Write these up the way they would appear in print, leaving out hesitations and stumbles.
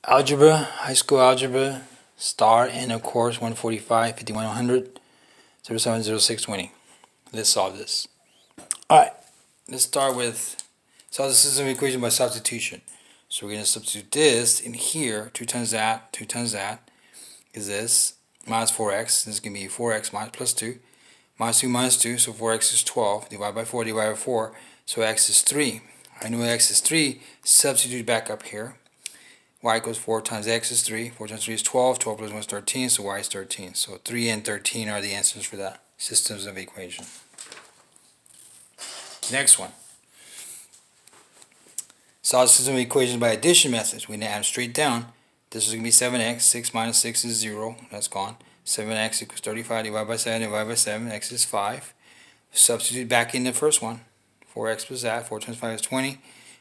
Algebra, high school algebra, star, end of course 145, 5100, 070620. Let's solve this. Alright, let's start with solve the system equation by substitution. So we're going to substitute this in here, 2 times that is this, minus 4x. This is going to be 4x minus plus 2, minus 2, so 4x is 12, divided by 4, so x is 3. I know x is 3, substitute back up here. Y equals 4 times x is 3. 4 times 3 is 12. 12 plus 1 is 13, so y is 13. So 3 and 13 are the answers for that systems of equation. Next one. Solve the system of equations by addition methods. We're going to add them straight down. This is going to be 7x. 6 minus 6 is 0. That's gone. 7x equals 35 divided by 7, x is 5. Substitute back in the first one. 4x plus that. 4 times 5 is 20.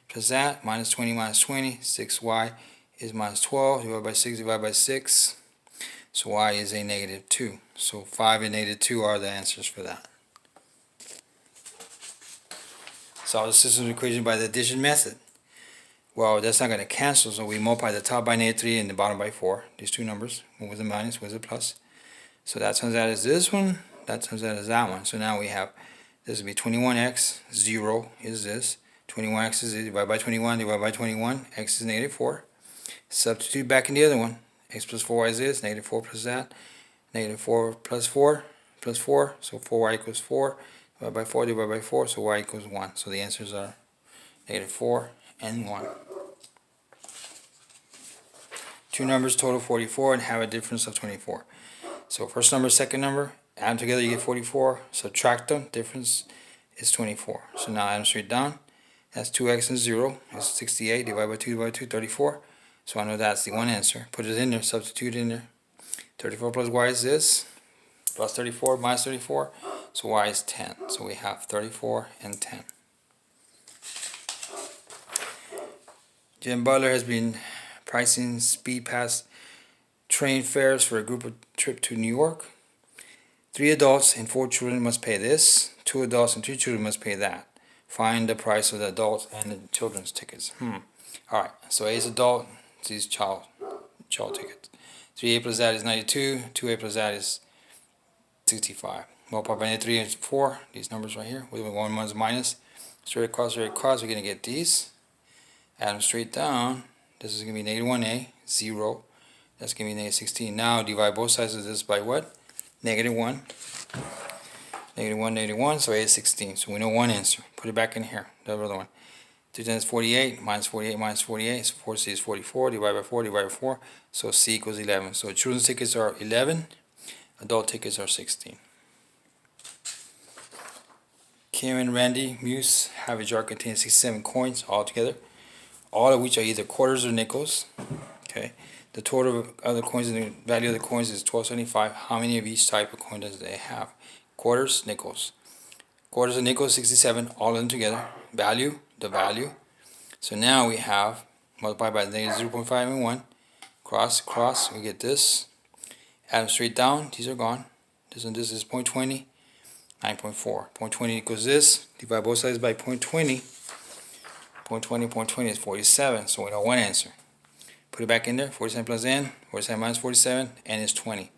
Plus that. Minus 20 minus 20. 6y is minus 12 divided by 6. So y is a negative 2. So 5 and negative 2 are the answers for that. Solve the system equation by the addition method. Well, that's not going to cancel, so we multiply the top by negative 3 and the bottom by 4. These two numbers, one with a minus, one with a plus. So that turns out as this one, that turns out as that one. So now we have, this will be 21x, 0 is this. 21x is divided by 21, x is negative 4. Substitute back in the other one. X plus 4y is this, negative 4 plus that. Negative 4 plus 4, so 4y equals 4. Divided by 4, so y equals 1. So the answers are negative 4 and 1. Two numbers total 44 and have a difference of 24. So first number, second number, add them together, you get 44. Subtract them, difference is 24. So now add them straight down. That's 2x and 0 is 68 divided by 2, 34. So I know that's the one answer. Put it in there, substitute in there. 34 plus y is this, plus 34 minus 34, so y is 10. So we have 34 and 10. Jim Butler has been pricing speed pass train fares for a group trip to New York. 3 adults and 4 children must pay this. 2 adults and 2 children must pay that. Find the price of the adults and the children's tickets. Alright, so A is adult, C is child tickets. 3a plus that is 92, 2a plus that is 65. Multiply by 3 is 4, these numbers right here, with 1 is minus. Straight across, we're going to get these. Add them straight down. This is going to be negative 1a, 0. That's going to be negative 16. Now divide both sides of this by what? Negative 1. Negative 1, so a is 16. So we know one answer. Put it back in here, the other one. 2 times 48, minus 48, so 4c is 44, divided by 4, so c equals 11. So children's tickets are 11, adult tickets are 16. Kim and Randy Muse have a jar containing 67 coins altogether, all of which are either quarters or nickels. Okay, the total of the coins and the value of the coins is 1275. How many of each type of coin does they have? Quarters, nickels. Quarters and nickels, 67, all of them together. Value, the value. So now we have, multiplied by the negative 0.5 and 1, cross, we get this. Add them straight down, these are gone. This and this is 0.20, 9.4. 0.20 equals this, divide both sides by 0.20. 0.20 is 47, so we know one answer. Put it back in there, 47 plus n, 47 minus 47, n is 20.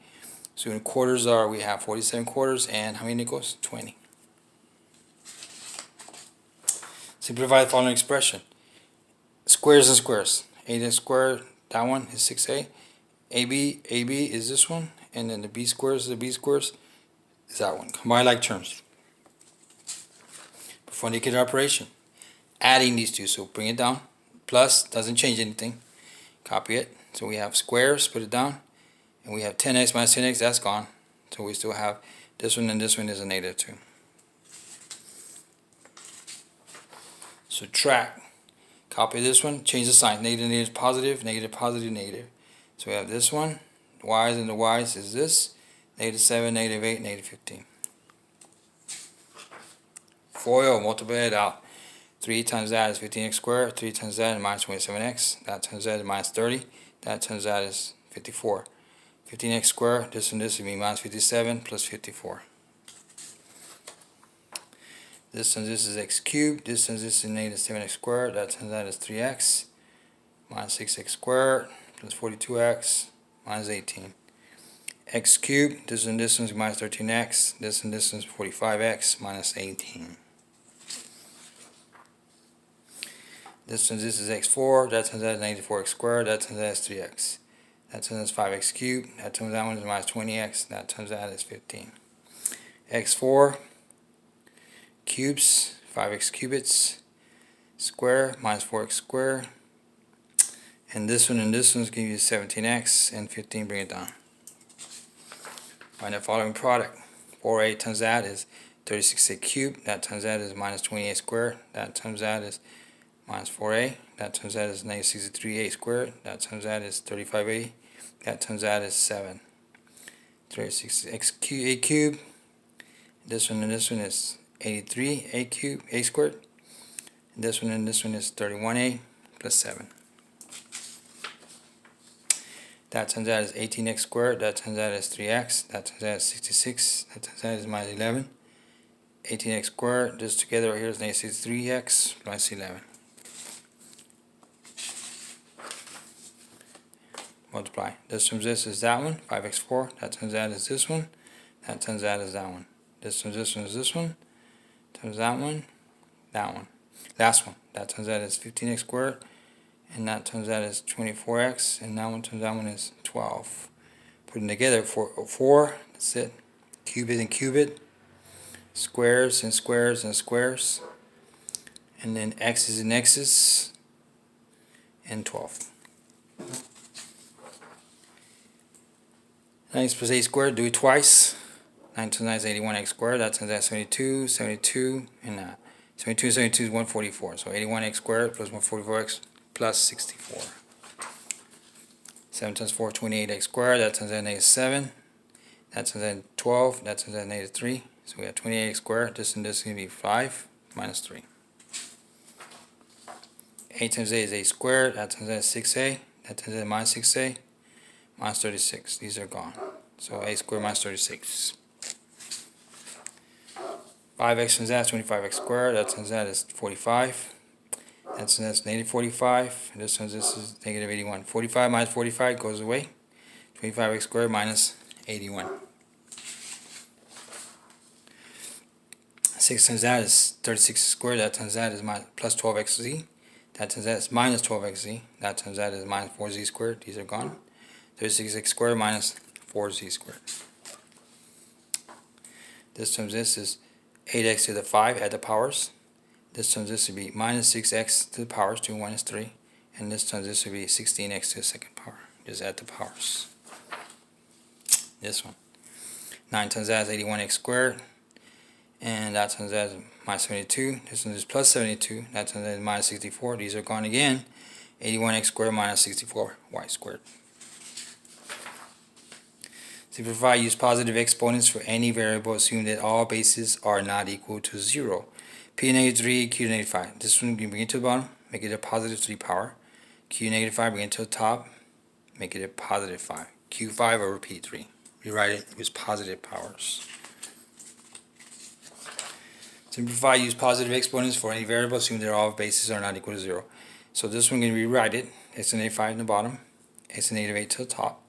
So in quarters we have 47 quarters, and how many nickels? 20. Simplify the following expression. Squares and squares. A to the square, that one is 6a. AB is this one, and then the b squares is that one. Combine like terms. Perform the indicator operation. Adding these two, so bring it down. Plus doesn't change anything. Copy it. So we have squares, put it down, and we have 10x minus 10x, that's gone. So we still have this one, and this one is a negative 2. Subtract. Copy this one, change the sign. Negative, negative, positive, negative, positive, negative. So we have this one. The y's and the y's is this. Negative 7, negative 8, negative 15. FOIL, multiply it out. 3 times that is 15x squared. 3 times that is minus 27x. That times that is minus 30. That times that is 54. 15x squared, this and this will be minus 57 plus 54. This and this is x cubed. This and this is negative 7x squared. That turns out is 3x minus 6x squared plus 42x minus 18. X cubed, distance minus 13x, distance 45x minus 18. This is x4, that times that is negative 4x squared, that times that is 3x. That times that is 5x cubed, that times that one is minus 20x, that times that is 15. x4 cubes, 5x cubits, square minus 4x squared. And this one give you 17x, and 15 bring it down. Find the following product. 4a times that is 36a cubed, that times that is minus 28 squared, that times that is minus 4a, that times that is negative 63a squared, that times that is 35a, that times that is 7. 36a cubed, this one is 83a cubed, a squared, and this one is 31a plus 7. That times that is 18x squared, that times that is 3x, that times that is 66, that times that is minus 11. 18x squared, this together right here is negative 63x plus 11. Multiply. This times this is that one, 5x4, that times that is this one, that times that is that one. This times this one is this one, times that one, that one. Last one, that times that is 15x squared, and that times that is 24x, and that one times that one is 12. Putting together 4, that's it. Cubit and cubit, squares and squares and squares, and then x's and x's, and 12. 9 plus 8 squared, do it twice. 9 times 9 is 81x squared, that times that is 72, 72, and 72 is 144. So 81x squared plus 144x plus 64. 7 times 4 is 28x squared, that times that negative 7, that times that 12, that times that negative 3. So we have 28x squared, this and this is going to be 5 minus 3. 8 times 8 is 8 squared, that times that is 6a, that times that is minus 6a, minus 36. These are gone. So a squared minus 36. 5x times that is 25x squared, that times that is 45. That's negative 45. And this is negative 81. 45 minus 45 goes away. 25x squared minus 81. 6 times that is 36 squared. That times that is plus 12xz. That times that is minus 12xz. That times that is minus 4z squared. These are gone. 36x squared minus 4z squared. This times this is 8x to the 5 at the powers. This times this would be minus 6x to the powers, 2 minus 3. And this times this would be 16x to the second power. Just add the powers. This one. 9 times that is 81x squared. And that times that is minus 72. This one is plus 72. That times that is minus 64. These are gone again. 81x squared minus 64y squared. Simplify, use positive exponents for any variable. Assume that all bases are not equal to 0. P negative 3, Q negative 5. This one you bring it to the bottom, make it a positive 3 power. Q negative 5, bring it to the top, make it a positive 5. Q5 over P3. Rewrite it with positive powers. Simplify, use positive exponents for any variable. Assume that all bases are not equal to 0. So this one, going to rewrite it. X to negative 5 in the bottom, x to negative 8 to the top.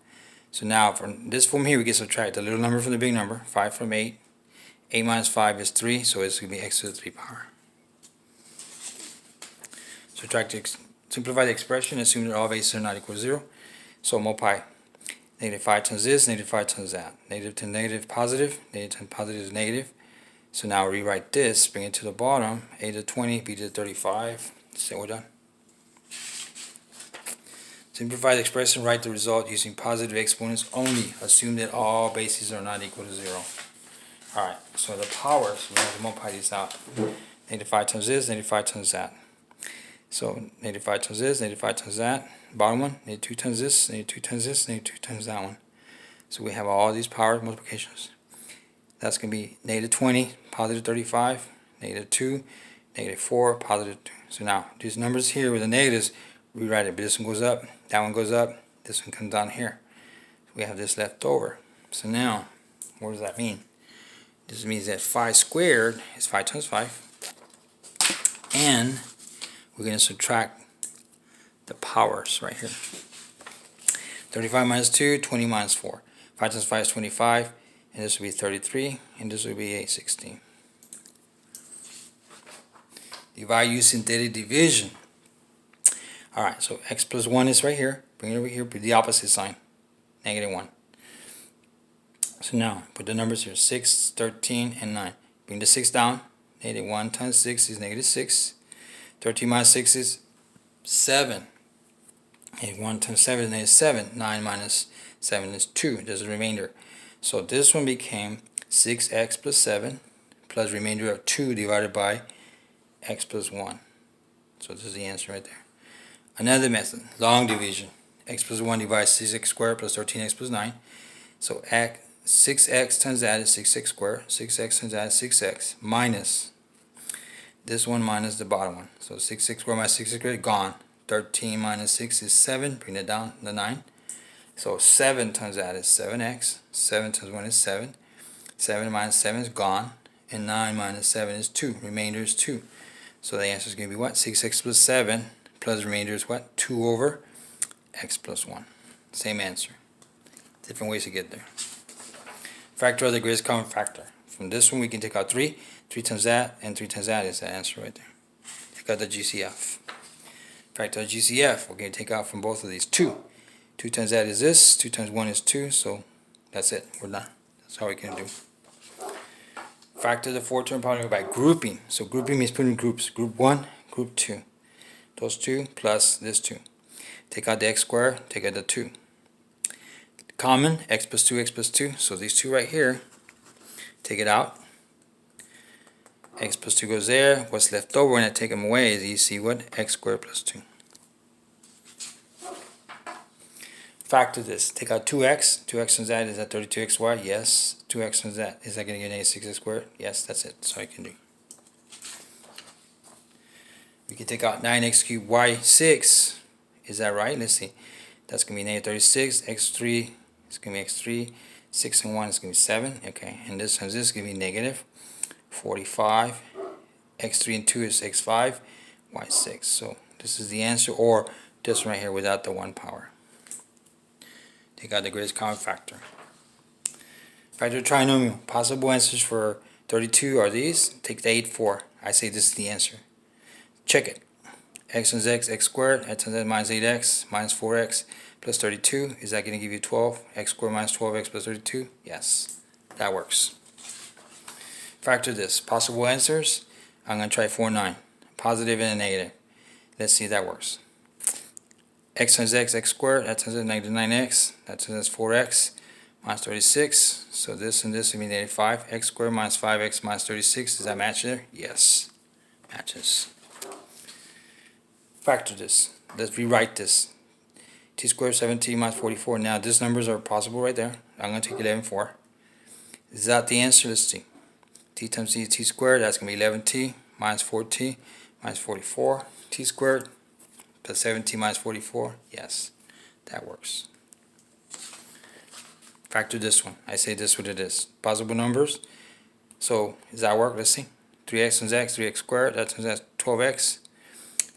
So now from this form here, we can subtract the little number from the big number, 5 from 8. 8 minus 5 is 3, so it's going to be x to the 3 power. Simplify the expression, assume that all bases are not equal to 0. So multiply negative 5 times this, negative 5 times that. Negative to negative, positive. Negative to positive is negative. So now rewrite this, bring it to the bottom, a to the 20, b to the 35. So we're done. Simplify the expression, write the result using positive exponents only. Assume that all bases are not equal to 0. Alright, so the powers, we have to multiply these out. Negative 5 times this, negative 5 times that. So negative 5 times this, negative 5 times that. Bottom one, negative 2 times this, negative 2 times this, negative 2 times that one. So we have all these power multiplications. That's going to be negative 20, positive 35, negative 2, negative 4, positive 2. So now, these numbers here with the negatives, rewrite it. But this one goes up, that one goes up, this one comes down here. So we have this left over. So now, what does that mean? This means that 5 squared is 5 times 5. And we're going to subtract the powers right here. 35 minus 2, 20 minus 4. 5 times 5 is 25, and this will be 33, and this will be a 16. Divide using daily division. Alright, so x plus 1 is right here. Bring it over here, put the opposite sign. Negative 1. So now, put the numbers here. 6, 13, and 9. Bring the 6 down. Negative 1 times 6 is negative 6. 13 minus 6 is 7. Negative 1 times 7 is negative 7. 9 minus 7 is 2. There's a remainder. So this one became 6x plus 7 plus remainder of 2 divided by x plus 1. So this is the answer right there. Another method, long division. X plus 1 divides 6x squared plus 13x plus 9. So 6x times that is 6x squared. 6x times that is 6x minus this one minus the bottom one. So 6x squared minus 6x squared, gone. 13 minus 6 is 7. Bring it down, the 9. So 7 times that is 7x. 7 times 1 is 7. 7 minus 7 is gone. And 9 minus 7 is 2. Remainder is 2. So the answer is going to be what? 6x plus 7 plus remainder is what? 2 over x plus 1. Same answer. Different ways to get there. Factor of the greatest common factor. From this one we can take out 3. 3 times that and 3 times that is the answer right there. Take out the GCF. Factor of GCF, we're going to take out from both of these 2. 2 times that is this. 2 times 1 is 2. So that's it. We're done. That's all we can do. Factor the 4-term polynomial by grouping. So grouping means putting groups. Group 1, group 2. Those 2 plus this 2. Take out the x squared, take out the 2. Common, x plus 2, x plus 2. So these 2 right here, take it out. X plus 2 goes there. What's left over when I take them away is you see what? X squared plus 2. Factor this. Take out 2x. 2x times that is that 32xy? Yes. 2x times that. Is that going to get negative 6x squared? Yes, that's it. That's all you can do. We can take out 9x cubed y 6. Is that right? Let's see. That's going to be negative 36. x3 is going to be x3. 6 and 1 is going to be 7. Okay. And this times this is going to be negative 45. x3 and 2 is x5. y6. So this is the answer. Or this one right here without the 1 power. Take out the greatest common factor. Factor trinomial. Possible answers for 32 are these. Take the 8, 4. I say this is the answer. Check it. X times x, x squared. X times x minus 8x minus 4x plus 32. Is that going to give you 12? X squared minus 12x plus 32? Yes. That works. Factor this. Possible answers. I'm going to try 4, 9. Positive and a negative. Let's see if that works. X times x, x squared. That times x, negative 9x. That times x, 4x minus 36. So this and this will be negative 5. X squared minus 5x minus 36. Does that match there? Yes. Matches. Factor this. Let's rewrite this. T squared 7t minus 44. Now these numbers are possible right there. I'm going to take 11, 4. Is that the answer? Let's see. T times t is t squared. That's going to be 11t minus 4t minus 44. T squared plus 7t minus 44. Yes, that works. Factor this one. I say this what it is. Possible numbers. So does that work? Let's see. 3x times x, 3x squared. That times x, 12x.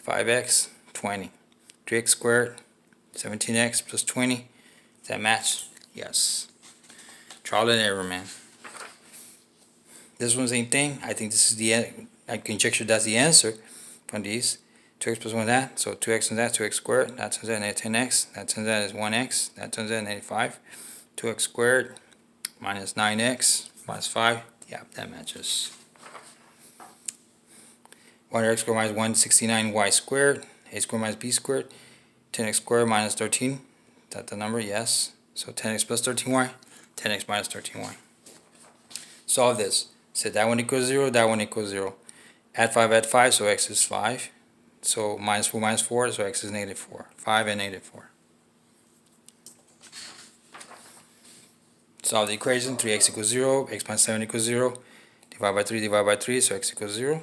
5x, 20. 3x squared, 17x plus 20. Does that match? Yes. Trial and error, man. This one's the same thing. I think this is the, I can conjecture that's the answer from these. 2x plus 1 that. So 2x times that, 2x squared. That times that, negative 10x. That times that is 1x. That times that, negative 5. 2x squared minus 9x minus 5. Yeah, that matches. 1x squared minus 169y squared. A squared minus b squared. 10x squared minus 13. Is that the number? Yes. So 10x plus 13y. 10x minus 13y. Solve this. Say that one equals 0. That one equals 0. Add 5, so x is 5. So minus 4, so x is negative 4. 5 and negative 4. Solve the equation. 3x equals 0. X minus 7 equals 0. Divide by 3, so x equals 0.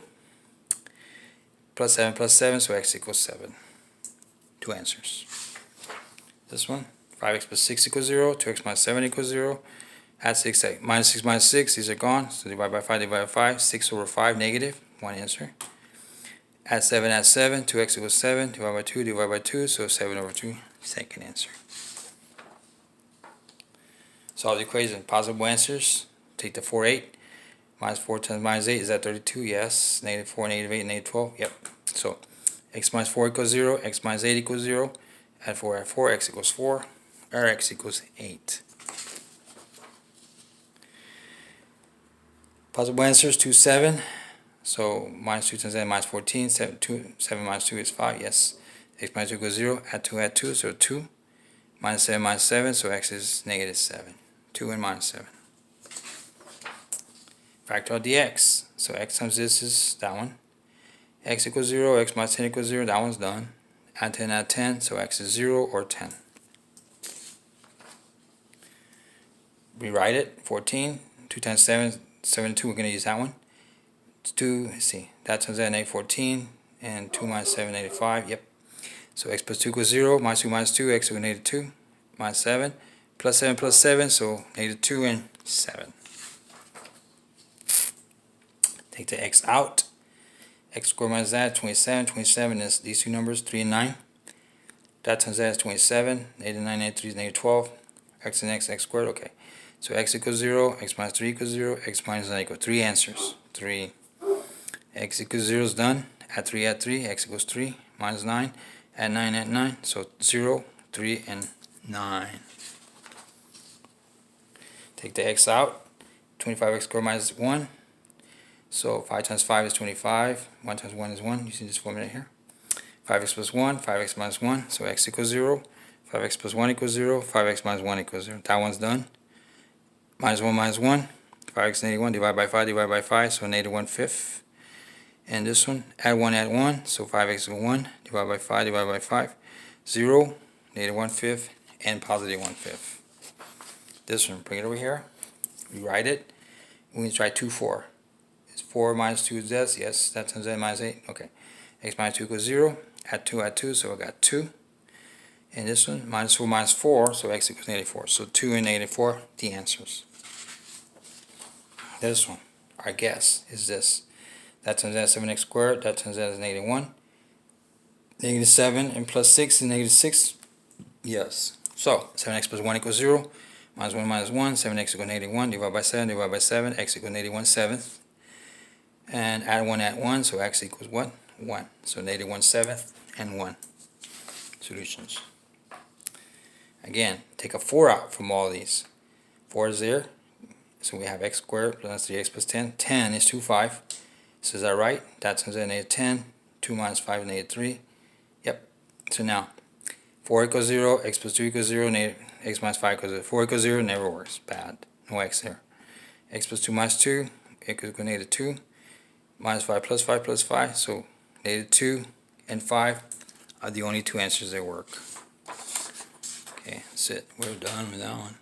Plus 7, so x equals 7. 2 answers. This one, 5x plus 6 equals 0. 2x minus 7 equals 0. Add 6, minus 6 minus 6, these are gone. So divide by 5, 6 over 5, negative. 1 answer. Add 7, 2x equals 7. Divide by 2, so 7 over 2. Second answer. Solve the equation. Possible answers. Take the 4, 8. Minus 4 times minus 8. Is that 32? Yes. Negative 4, negative 8, negative 12. Yep. So x minus 4 equals 0. X minus 8 equals 0. Add 4, add 4. X equals 4. Or x equals 8. Possible answers. 2, 7. So minus 2 times 7 minus 14. 7 minus 2 is 5. Yes. X minus 2 equals 0. Add 2. So 2. Minus 7 minus 7. So x is negative 7. 2 and minus 7. Factor out dx. So x times this is that one. X equals 0. X minus 10 equals 0. That one's done. Add 10. So x is 0 or 10. Rewrite it. 14. 2 times 7. 72. We're going to use that one. 2. Let's see. That times that, negative 14. And 2 minus 7, negative 5. Yep. So x plus 2 equals 0. Minus 2 minus 2. X equals negative 2. Minus 7. Plus 7 plus 7. So negative 2 and 7. Take the x out. X squared minus that, 27. 27 is these two numbers, 3 and 9. That times that is 27. Negative 9, negative 3 is negative 12. X and x squared, okay. So x equals 0, x minus 3 equals 0, x minus 9 equals 3 answers. 3. X equals 0 is done. Add 3, x equals 3. Minus 9, add 9. So 0, 3, and 9. Take the x out. 25x squared minus 1. So 5 times 5 is 25. 1 times 1 is 1. You see this formula here. 5x plus 1, 5x minus 1. So x equals 0. 5x plus 1 equals 0. 5x minus 1 equals 0. That one's done. Minus 1 minus 1. 5x negative 1. Divide by 5. So negative 1/5. And this one, add 1. So 5x equals 1. Divide by 5. 0. Negative 1/5. And positive 1/5. This one, bring it over here. Rewrite it. We're going to try 2, 4. 4 minus 2 is this. Yes, that times that minus 8. Okay. X minus 2 equals 0. Add 2. So I got 2. And this one, minus 4 minus 4. So x equals negative 4. So 2 and negative 4, the answers. This one, our guess is this. That times that is 7x squared. That times that is negative 1. Negative 7 and plus 6 is negative 6. Yes. So 7x plus 1 equals 0. Minus 1 minus 1. 7x equals negative 1. Divide by 7. X equals negative 1/7. And add 1, so x equals what? 1. So negative 1/7 and 1. Solutions. Again, take a 4 out from all these. 4 is there. So we have x squared plus 3x plus 10. 10 is 2, 5. So is that right? That turns out negative 10. 2 minus 5 is negative 3. Yep. So now, 4 equals 0. X plus 2 equals 0. X minus 5 equals 0. 4 equals 0. Never works. Bad. No x there. X plus 2 minus 2 equals negative 2. Minus 5 plus 5 plus 5, so negative 2 and 5 are the only two answers that work. Okay, that's it. We're done with that one.